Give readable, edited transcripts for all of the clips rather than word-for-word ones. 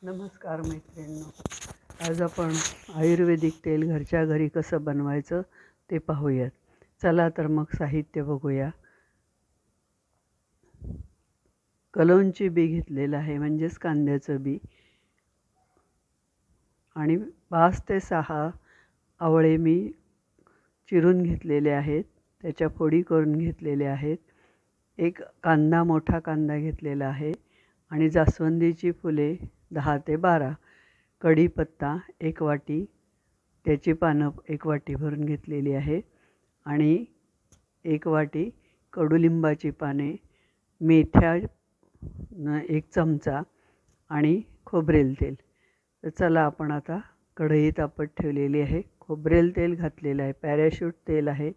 नमस्कार मैत्रिणींनो. आज आपण आयुर्वेदिक तेल घरच्या घरी कसं बनवायचं ते पाहूयात. चला तर मग साहित्य बघूया. कलोंची बी घेतलेलं आहे, म्हणजेच कांद्याचं बी, आणि 5 ते 6 आवळे मी चिरून घेतलेले आहेत, त्याच्या फोडी करून घेतलेल्या आहेत. एक कांदा, मोठा कांदा घेतलेला आहे, आणि जास्वंदीची फुले 10 ते 12, कढीपत्ता 1 वाटी, त्याची पानं 1 वाटी भरून घेतलेली आहे, आणि 1 वाटी कडुलिंबाची पाने, मेथ्या 1 चमचा, आणि खोबरेल तेल. तर चला आपण आता कढई तापत ठेवलेली आहे. खोबरेल तेल घातलेलं आहे, पॅराशूट तेल आहे.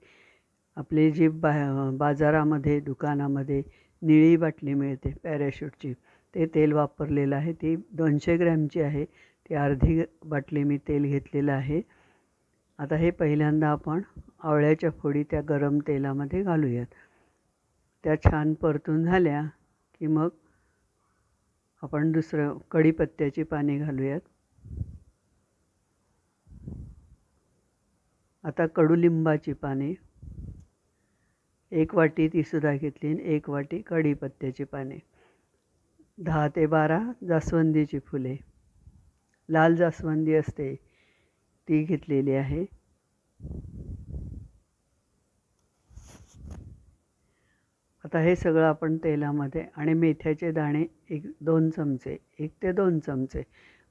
आपली जी बाजारामध्ये दुकानामध्ये निळी बाटली मिळते पॅराशूटची, ते तेल वापरलेलं आहे. ती 200 ग्रॅमची आहे. ती अर्धी बाटली मी तेल घेतलेलं आहे. आता हे पहिल्यांदा आपण आवळ्याच्या फोडी त्या गरम तेलामध्ये घालूयात. त्या छान परतून झाल्या की मग आपण दुसरं कढीपत्त्याची पाने घालूयात. आता कडुलिंबाची पाने 1 वाटी तीसुद्धा घेतली, आणि 1 वाटी कढीपत्त्याची पाने, 10 ते 12 जास्वंदीची फुले, लाल जास्वंदी असते ती घेतलेली आहे. आता हे सगळं आपण तेलामध्ये, आणि मेथ्याचे दाणे 1-2 चमचे, 1 ते 2 चमचे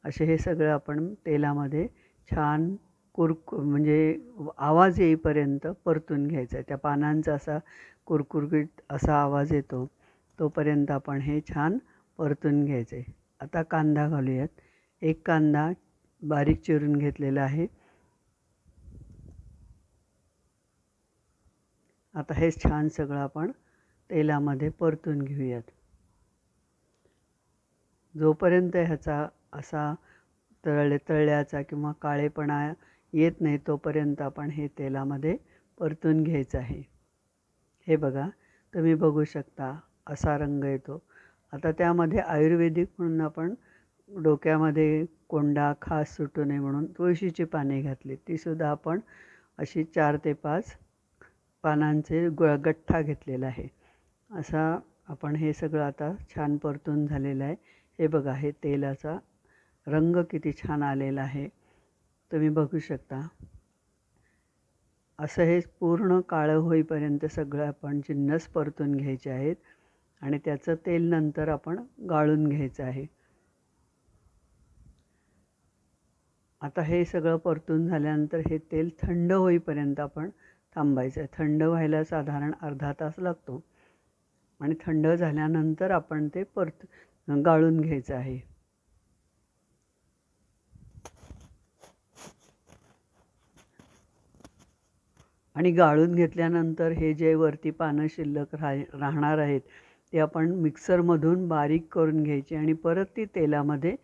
असे हे सगळं आपण तेलामध्ये छान म्हणजे आवाज येईपर्यंत परतून घ्यायचं आहे. त्या पानांचा असा कुरकुरीत असा आवाज येतो तोपर्यंत आपण हे छान परतून घ्यायचे. आता कांदा घालूयात. 1 कांदा बारीक चिरून घेतलेला आहे. आता हे छान सगळं आपण तेलामध्ये परतून घेऊयात. जोपर्यंत ह्याचा असा तळल्याचा किंवा काळेपणा येत नाही तोपर्यंत आपण हे तेलामध्ये परतून घ्यायचं आहे. हे बघा, तुम्ही बघू शकता असा रंग येतो. आता त्यामध्ये आयुर्वेदिक म्हणून आपण डोक्यामध्ये कोंडा खास सुटू नये म्हणून तुळशीची पाने घातली. तीसुद्धा आपण अशी 4 ते 5 पानांचे गठ्ठा घेतलेला आहे. असा आपण हे सगळं आता छान परतून झालेलं आहे. हे बघा, हे तेलाचा रंग किती छान आलेला आहे, तुम्ही बघू शकता. असं हे पूर्ण काळं होईपर्यंत सगळं आपण जिन्नस परतून घ्यायचे आहेत, आणि त्याचं तेल नंतर आपण गाळून घ्यायचं आहे. आता हे सगळं परतून झाल्यानंतर हे तेल थंड होईपर्यंत आपण थांबायचं आहे. थंड व्हायला साधारण अर्धा तास लागतो, आणि थंड झाल्यानंतर आपण ते गाळून घ्यायचं आहे. आणि गाळून घेतल्यानंतर हे जे वरती पानं शिल्लक राहणार आहेत ते आपण मिक्सरमधून बारीक करून घ्यायची, आणि परत ती तेलामध्ये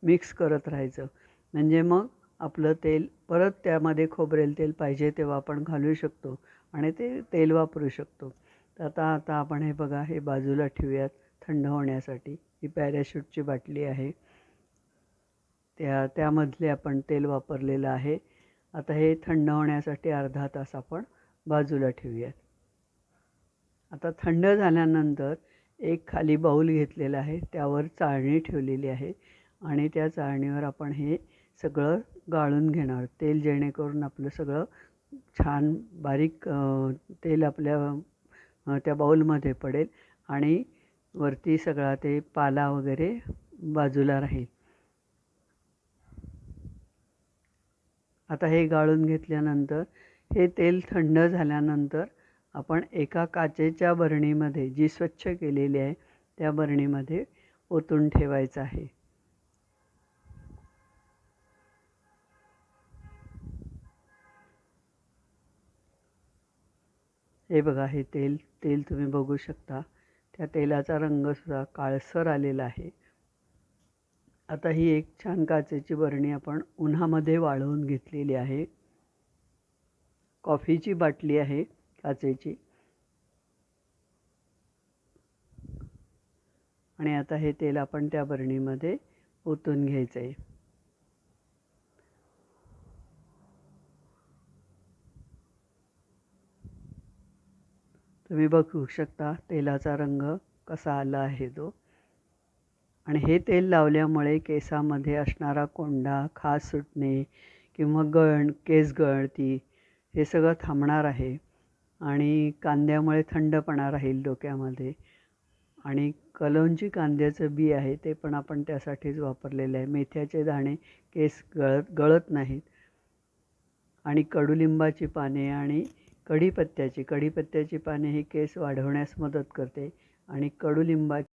मिक्स करत राहायचं. म्हणजे मग आपलं तेल परत त्यामध्ये खोबरेल तेल पाहिजे तेव्हा आपण घालू शकतो, आणि ते तेल वापरू शकतो. तर आता आपण हे बघा, हे बाजूला ठेवूयात थंड होण्यासाठी. ही पॅराशूटची बाटली आहे, त्यामधले आपण तेल वापरलेलं आहे. आता हे थंड होण्यासाठी अर्धा तास आपण बाजूला ठेवूयात. आता थंड झाल्यानंतर एक खाली बाऊल घेतलेला आहे, त्यावर चाळणी ठेवलेली आहे, आणि त्या चाळणीवर आपण हे सगळं गाळून घेणार तेल, जेणेकरून आपलं सगळं छान बारीक तेल आपल्या त्या बाऊलमध्ये पडेल, आणि वरती सगळा ते पाला वगैरे बाजूला राहील. आता हे गाळून घेतल्यानंतर हे तेल थंड झाल्यानंतर आपण एका काचेच्या बरणीमध्ये, जी स्वच्छ केलेली आहे त्या बरणीमध्ये ओतून ठेवायचं आहे. हे बघा, हे तेल तुम्ही बघू शकता. त्या तेलाचा रंगसुद्धा काळसर आलेला आहे. आता ही एक छान काचेची बरणी आपण उन्हामध्ये वाळवून घेतलेली आहे. कॉफीची बाटली आहे काचेची, आणि आता हे तेल आपण त्या बरणीमध्ये ओतून घ्यायचं आहे. तुम्ही बघू शकता तेलाचा रंग कसा आला आहे तो. आणि हे तेल लावल्यामुळे केसामध्ये असणारा कोंडा, खाज सुटणे किंवा केस गळती हे सगळं थांबणार आहे. आणि कांद्यामुळे थंडपणा राहील डोक्यामध्ये. आणि कलोंजी कांद्याचं बी आहे ते पण आपण त्यासाठीच वापरलेलं आहे. मेथ्याचे दाणे केस गळत नाहीत. आणि कडुलिंबाची पाने आणि कढीपत्त्याची पाने ही केस वाढवण्यास मदत करते. आणि कडुलिंबाची